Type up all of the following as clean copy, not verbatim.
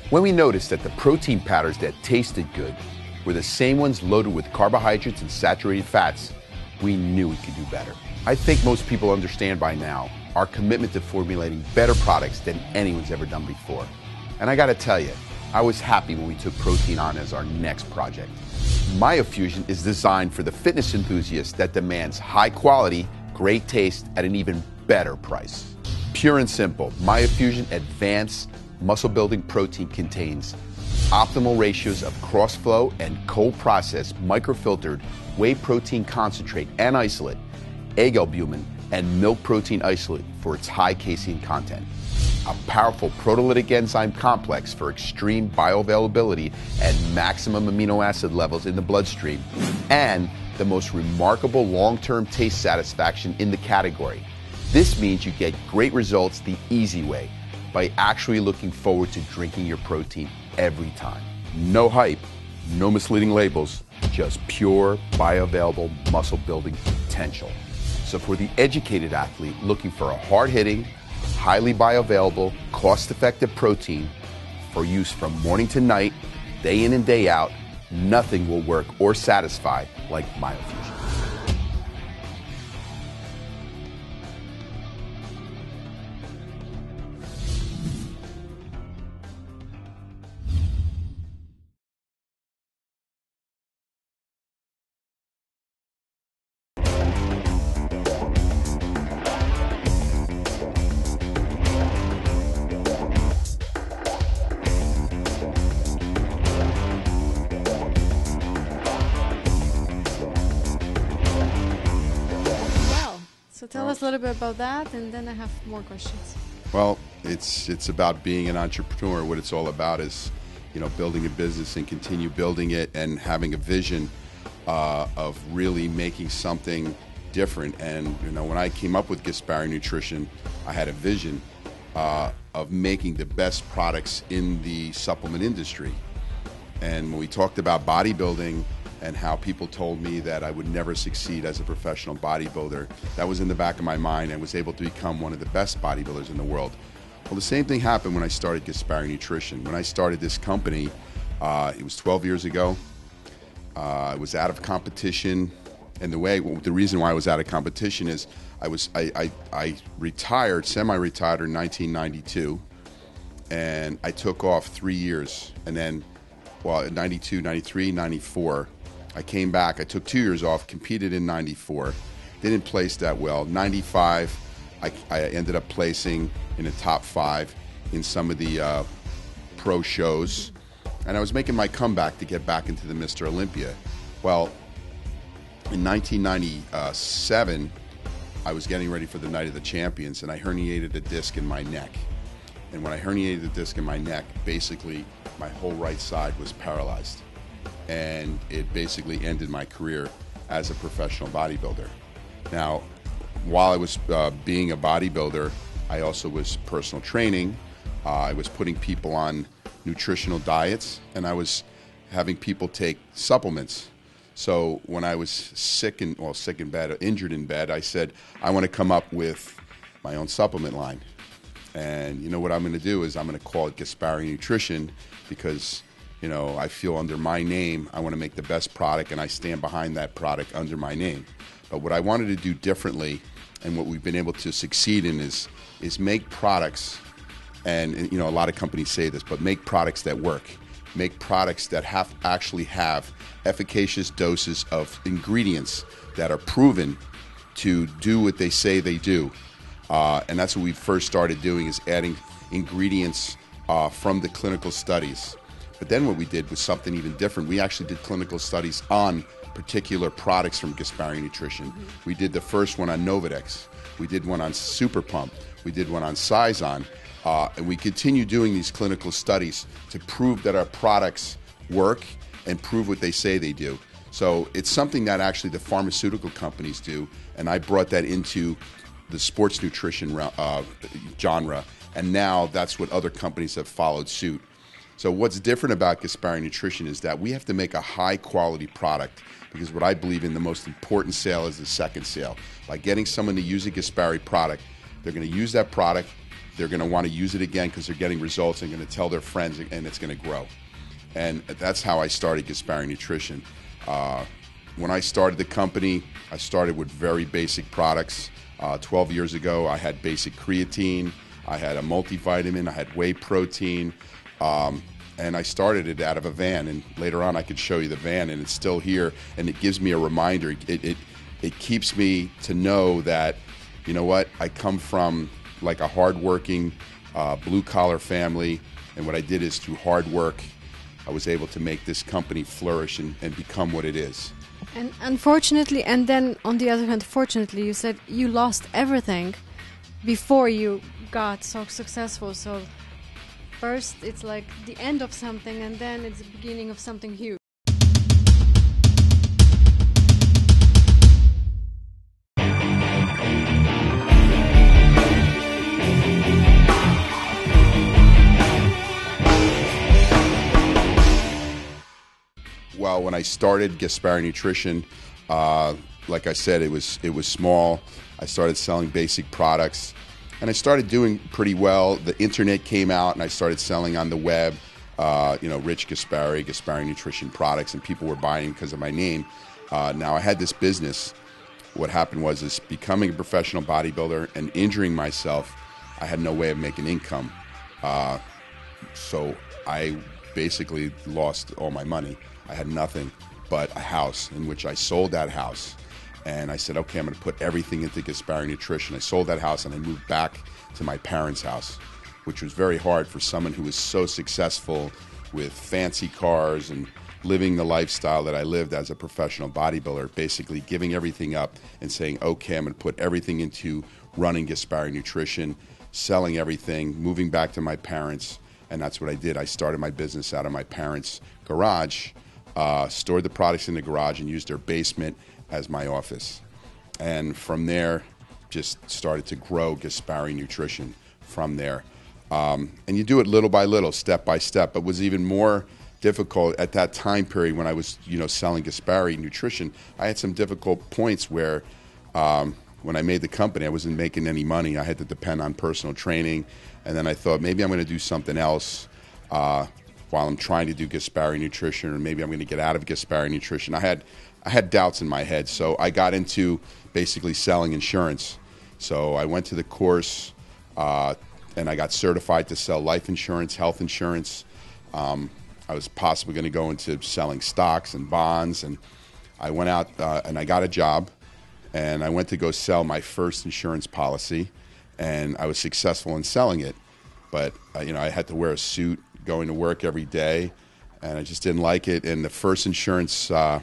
When we noticed that the protein powders that tasted good were the same ones loaded with carbohydrates and saturated fats, we knew we could do better. I think most people understand by now our commitment to formulating better products than anyone's ever done before. And I gotta tell you, I was happy when we took protein on as our next project. Myofusion is designed for the fitness enthusiast that demands high quality, great taste at an even better price. Pure and simple, Myofusion Advanced Muscle Building Protein contains optimal ratios of cross-flow and cold-processed microfiltered whey protein concentrate and isolate, egg albumin, and milk protein isolate for its high casein content. A powerful proteolytic enzyme complex for extreme bioavailability and maximum amino acid levels in the bloodstream, and the most remarkable long-term taste satisfaction in the category. This means you get great results the easy way, by actually looking forward to drinking your protein every time. No hype, no misleading labels, just pure bioavailable muscle building potential. So for the educated athlete looking for a hard-hitting, highly bioavailable, cost-effective protein for use from morning to night, day in and day out, nothing will work or satisfy like Myofusion. So tell us a little bit about that, and then I have more questions. Well, it's about being an entrepreneur. What it's all about is, building a business and continue building it and having a vision of really making something different. And, when I came up with Gaspari Nutrition, I had a vision of making the best products in the supplement industry. And when we talked about bodybuilding and how people told me that I would never succeed as a professional bodybuilder, that was in the back of my mind and was able to become one of the best bodybuilders in the world. Well, the same thing happened when I started Gaspari Nutrition. When I started this company, it was 12 years ago. I was out of competition, and the reason why I was out of competition is I retired, semi-retired in 1992, and I took off 3 years, and then, in 92, 93, 94, I came back. I took 2 years off, competed in 94, didn't place that well. 95, I ended up placing in the top 5 in some of the pro shows, and I was making my comeback to get back into the Mr. Olympia. Well, in 1997, I was getting ready for the Night of the Champions, and I herniated a disc in my neck. And when I herniated the disc in my neck, basically my whole right side was paralyzed. And it basically ended my career as a professional bodybuilder. Now, while I was being a bodybuilder, I also was personal training. I was putting people on nutritional diets, and I was having people take supplements. So when I was sick in bed, injured in bed, I said, I want to come up with my own supplement line. And you know what I'm going to do is I'm going to call it Gaspari Nutrition because, I feel under my name, I want to make the best product, and I stand behind that product under my name. But what I wanted to do differently, and what we've been able to succeed in, is make products, and a lot of companies say this, but make products that work. Make products that actually have efficacious doses of ingredients that are proven to do what they say they do. And that's what we first started doing, is adding ingredients from the clinical studies. But then what we did was something even different. We actually did clinical studies on particular products from Gaspari Nutrition. Mm-hmm. We did the first one on Novadex. We did one on Super Pump. We did one on Sizon. And we continue doing these clinical studies to prove that our products work and prove what they say they do. So it's something that actually the pharmaceutical companies do, and I brought that into the sports nutrition genre, and now that's what other companies have followed suit. So what's different about Gaspari Nutrition is that we have to make a high-quality product, because what I believe in, the most important sale is the second sale. By getting someone to use a Gaspari product, they're going to use that product they're going to want to use it again because they're getting results and going to tell their friends, and it's going to grow. And that's how I started Gaspari Nutrition. When I started the company, I started with very basic products. 12 years ago, I had basic creatine, I had a multivitamin, I had whey protein, and I started it out of a van. And later on, I could show you the van, and it's still here, and it gives me a reminder. It keeps me to know that, you know what, I come from like a hardworking, blue-collar family, and what I did is through hard work, I was able to make this company flourish and become what it is. And unfortunately, and then on the other hand, fortunately, you said you lost everything before you got so successful. So first it's like the end of something, and then it's the beginning of something huge. Well, when I started Gaspari Nutrition, like I said, it was small. I started selling basic products, and I started doing pretty well. The internet came out, and I started selling on the web. Rich Gaspari, Gaspari Nutrition products, and people were buying because of my name. Now I had this business. What happened was becoming a professional bodybuilder and injuring myself. I had no way of making income, so I basically lost all my money. I had nothing but a house, in which I sold that house. And I said, okay, I'm going to put everything into Gaspari Nutrition. I sold that house and I moved back to my parents' house, which was very hard for someone who was so successful with fancy cars and living the lifestyle that I lived as a professional bodybuilder, basically giving everything up and saying, okay, I'm going to put everything into running Gaspari Nutrition, selling everything, moving back to my parents. And that's what I did. I started my business out of my parents' garage, stored the products in the garage, and used their basement as my office. And from there, just started to grow Gaspari Nutrition from there. And you do it little by little, step by step. But it was even more difficult at that time period when I was, selling Gaspari Nutrition. I had some difficult points where when I made the company, I wasn't making any money. I had to depend on personal training. And then I thought, maybe I'm going to do something else while I'm trying to do Gaspari Nutrition, or maybe I'm going to get out of Gaspari Nutrition. I had doubts in my head, so I got into basically selling insurance. So I went to the course, and I got certified to sell life insurance, health insurance. I was possibly going to go into selling stocks and bonds, and I went out and I got a job, and I went to go sell my first insurance policy, and I was successful in selling it. But I had to wear a suit going to work every day, and I just didn't like it. And the first insurance that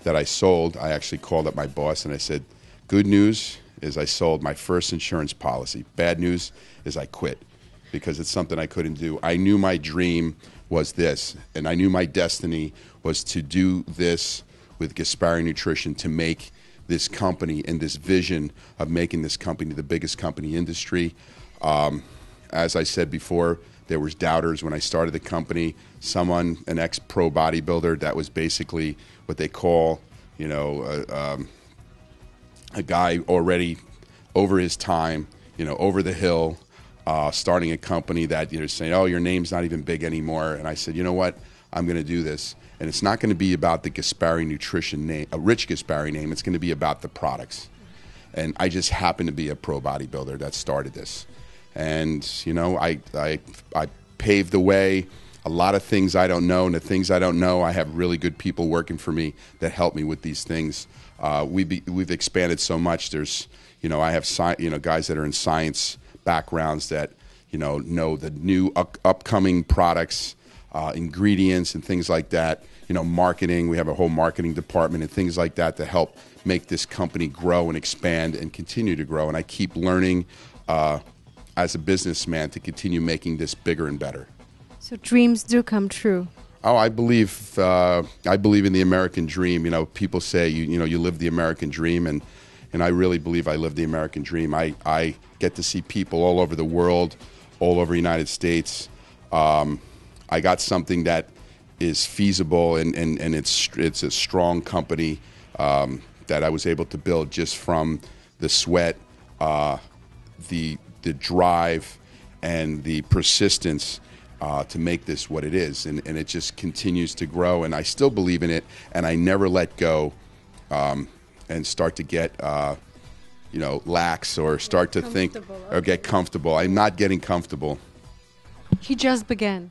I sold, I actually called up my boss and I said, good news is I sold my first insurance policy. Bad news is I quit, because it's something I couldn't do. I knew my dream was this, and I knew my destiny was to do this with Gaspari Nutrition, to make this company and this vision of making this company the biggest company industry. As I said before, there was doubters when I started the company. Someone, an ex-pro bodybuilder, that was basically what they call, a guy already over his time, over the hill, starting a company that, saying, oh, your name's not even big anymore. And I said, you know what? I'm going to do this. And it's not going to be about the Gaspari Nutrition name, a Rich Gaspari name. It's going to be about the products. And I just happened to be a pro bodybuilder that started this. And, I paved the way. A lot of things I don't know, and the things I don't know, I have really good people working for me that help me with these things. We've expanded so much. There's, I have guys that are in science backgrounds that, know the new upcoming products, ingredients and things like that. Marketing. We have a whole marketing department and things like that to help make this company grow and expand and continue to grow. And I keep learning as a businessman to continue making this bigger and better. So dreams do come true. Oh, I believe in the American dream. People say you live the American dream, and I really believe I live the American dream. I get to see people all over the world, all over the United States. I got something that is feasible, and it's a strong company that I was able to build just from the sweat, the drive, and the persistence to make this what it is. And it just continues to grow, and I still believe in it, and I never let go and start to get lax or start to think or get comfortable. I'm not getting comfortable. He just began.